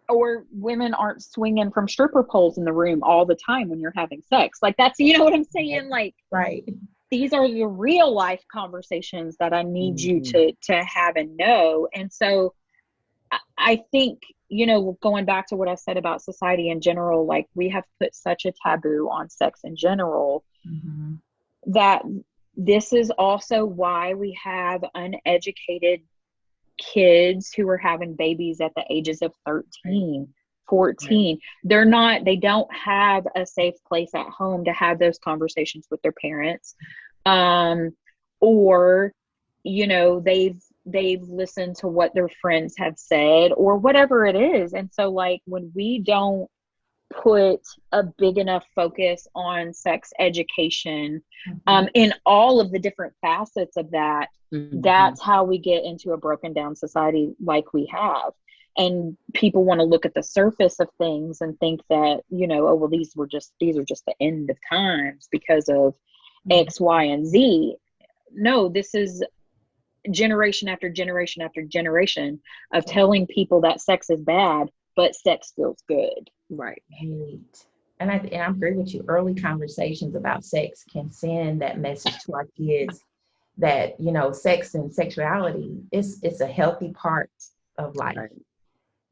or women aren't swinging from stripper poles in the room all the time when you're having sex. Like, that's, you know what I'm saying? Like, right. These are the real life conversations that I need you to have and know. And so I think, you know, going back to what I said about society in general, like we have put such a taboo on sex in general that this is also why we have uneducated kids who are having babies at the ages of 13, 14. They don't have a safe place at home to have those conversations with their parents. Or, you know, they've they've listened to what their friends have said or whatever it is. And so like when we don't put a big enough focus on sex education in all of the different facets of that, that's how we get into a broken down society like we have. And people want to look at the surface of things and think that, you know, oh, well, these are just the end of times because of X, Y, and Z. No, this is generation after generation after generation of telling people that sex is bad, but sex feels good. Right. And I agree with you. Early conversations about sex can send that message to our kids that, you know, sex and sexuality it's a healthy part of life. Right.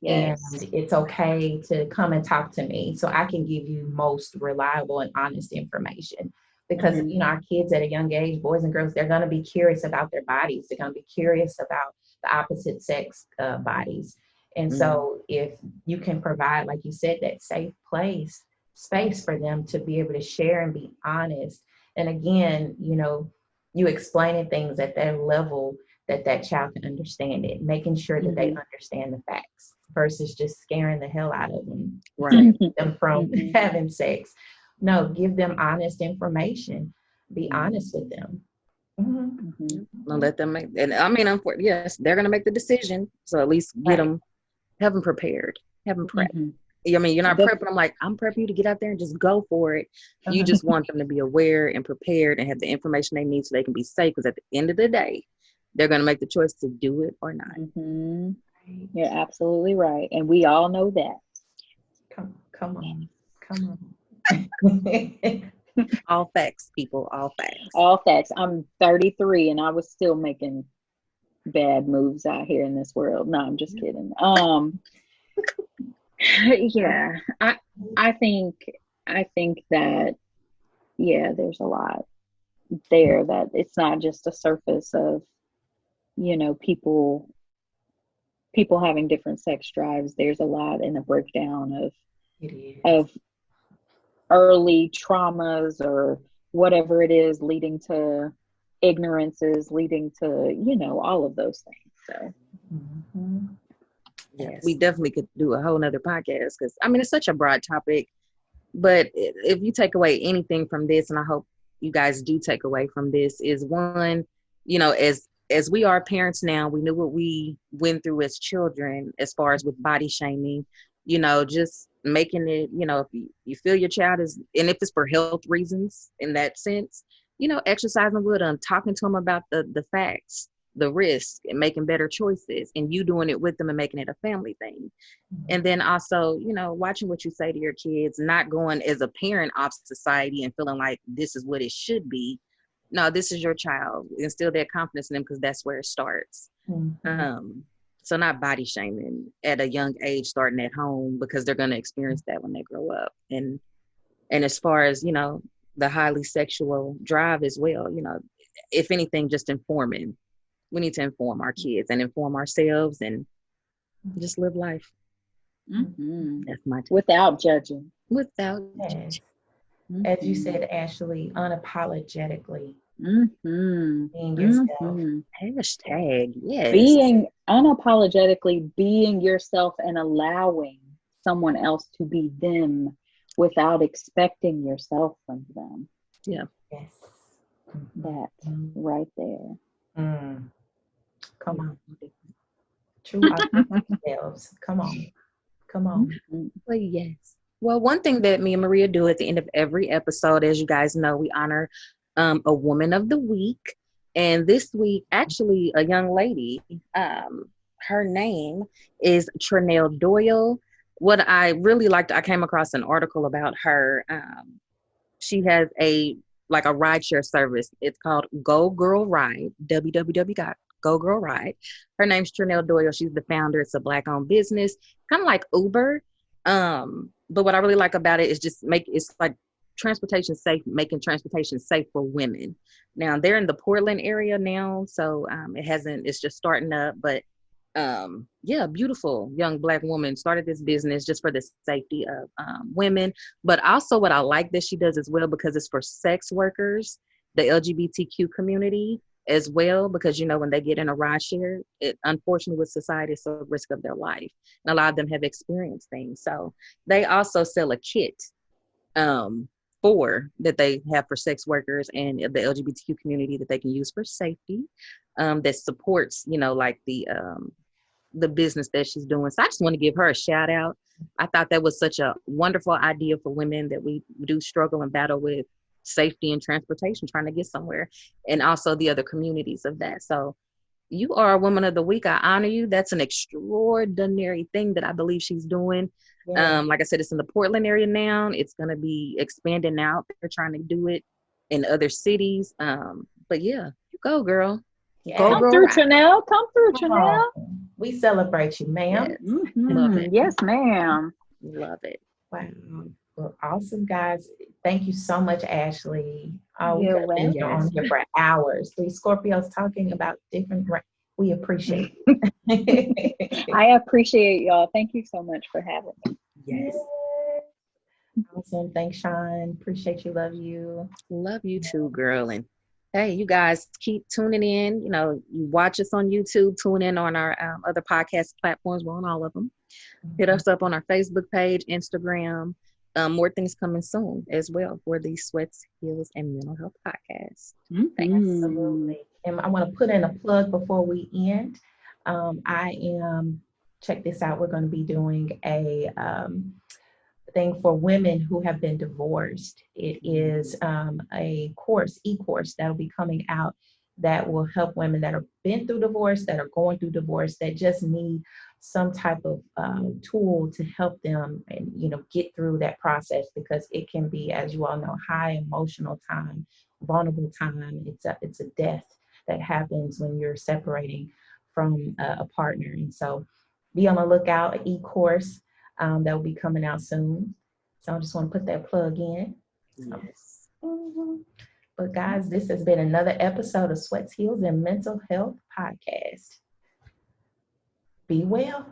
Yes. And it's okay to come and talk to me so I can give you most reliable and honest information. Because, you know, our kids at a young age, boys and girls, they're going to be curious about their bodies. They're going to be curious about the opposite sex bodies. And so if you can provide, like you said, that safe space for them to be able to share and be honest. And again, you know, you explaining things at that level that child can understand it, making sure that they understand the facts versus just scaring the hell out of them, right? Them from having sex. No, give them honest information. Be honest with them. Don't let them make. And I mean, yes, they're gonna make the decision. So at least have them prepared. Have them prepped. I mean, you're not prepping. I'm like, I'm prepping you to get out there and just go for it. You just want them to be aware and prepared and have the information they need so they can be safe. Because at the end of the day, they're gonna make the choice to do it or not. You're absolutely right, and we all know that. Come on. All facts, people. All facts. All facts. I'm 33 and I was still making bad moves out here in this world. No, I'm just kidding. Yeah, I think that, yeah, there's a lot there that it's not just a surface of, you know, people having different sex drives. There's a lot in the breakdown of early traumas or whatever it is, leading to ignorances, leading to, you know, all of those things. So yes, we definitely could do a whole nother podcast because I mean it's such a broad topic, but if you take away anything from this, and I hope you guys do take away from this, is one, you know, as we are parents now, we knew what we went through as children as far as with body shaming, you know, just making it, you know, if you feel your child is, and if it's for health reasons in that sense, you know, exercising with them, talking to them about the facts, the risk, and making better choices, and you doing it with them and making it a family thing. And then also, you know, watching what you say to your kids, not going as a parent off society and feeling like this is what it should be. No, this is your child. Instill that confidence in them because that's where it starts. So not body shaming at a young age, starting at home, because they're going to experience that when they grow up. And as far as, you know, the highly sexual drive as well, you know, if anything, just informing. We need to inform our kids and inform ourselves and just live life. That's my take. Without judging. Judging. As you said, Ashley, unapologetically being yourself. Hashtag, yes. Being unapologetically being yourself and allowing someone else to be them without expecting yourself from them. Yeah. Yes. That right there. Come on. True ourselves. Come on. Well, yes. Well, one thing that me and Maria do at the end of every episode, as you guys know, we honor a woman of the week. And this week, actually, a young lady, her name is Trenell Doyle. What I really liked, I came across an article about her. She has a rideshare service. It's called Go Girl Ride, www.GoGirlRide. Her name's Trenell Doyle. She's the founder. It's a Black-owned business, kind of like Uber. But what I really like about it is just it's like transportation safe, making transportation safe for women. Now they're in the Portland area now, so it's just starting up, but yeah, beautiful young Black woman started this business just for the safety of women. But also what I like that she does as well, because it's for sex workers, the LGBTQ community. as well, because when they get in a ride share, it unfortunately with society it's a risk of their life, and a lot of them have experienced things. So they also sell a kit for that they have for sex workers and the LGBTQ community that they can use for safety, that supports like the business that she's doing. So I just want to give her a shout out. I thought that was such a wonderful idea for women that we do struggle and battle with safety and transportation, trying to get somewhere, and also the other communities of that. So you are a Woman of the Week. I honor you. That's an extraordinary thing that I believe she's doing. Yeah. Like I said, it's in the Portland area now. It's going to be expanding out. They're trying to do it in other cities. But yeah, you go, girl. Yeah. Go, Come through, Chanel. Come through, Chanel. We celebrate you, ma'am. Yes. Love it. Yes, ma'am. Love it. Wow. Well, awesome, guys. Thank you so much, Ashley. We You're could have been on here for hours. 3 Scorpios talking about different. We appreciate it. I appreciate y'all. Thank you so much for having me. Yes. Awesome. Thanks, Sean. Appreciate you. Love you. Love you too, girl. And hey, you guys keep tuning in. You watch us on YouTube, tune in on our other podcast platforms. We're on all of them. Hit us up on our Facebook page, Instagram. More things coming soon as well for the Sweats, Heels, and Mental Health podcast. Absolutely. And I want to put in a plug before we end. Check this out. We're going to be doing a thing for women who have been divorced. It is a e-course that'll be coming out that will help women that have been through divorce, that are going through divorce, that just need some type of tool to help them and get through that process, because it can be, as you all know, high emotional time, vulnerable time. It's a death that happens when you're separating from a partner. And so be on the lookout. An e-course that will be coming out soon. So I just want to put that plug in. Yes. But guys, this has been another episode of Sweats, Heels, and Mental Health podcast. Be well.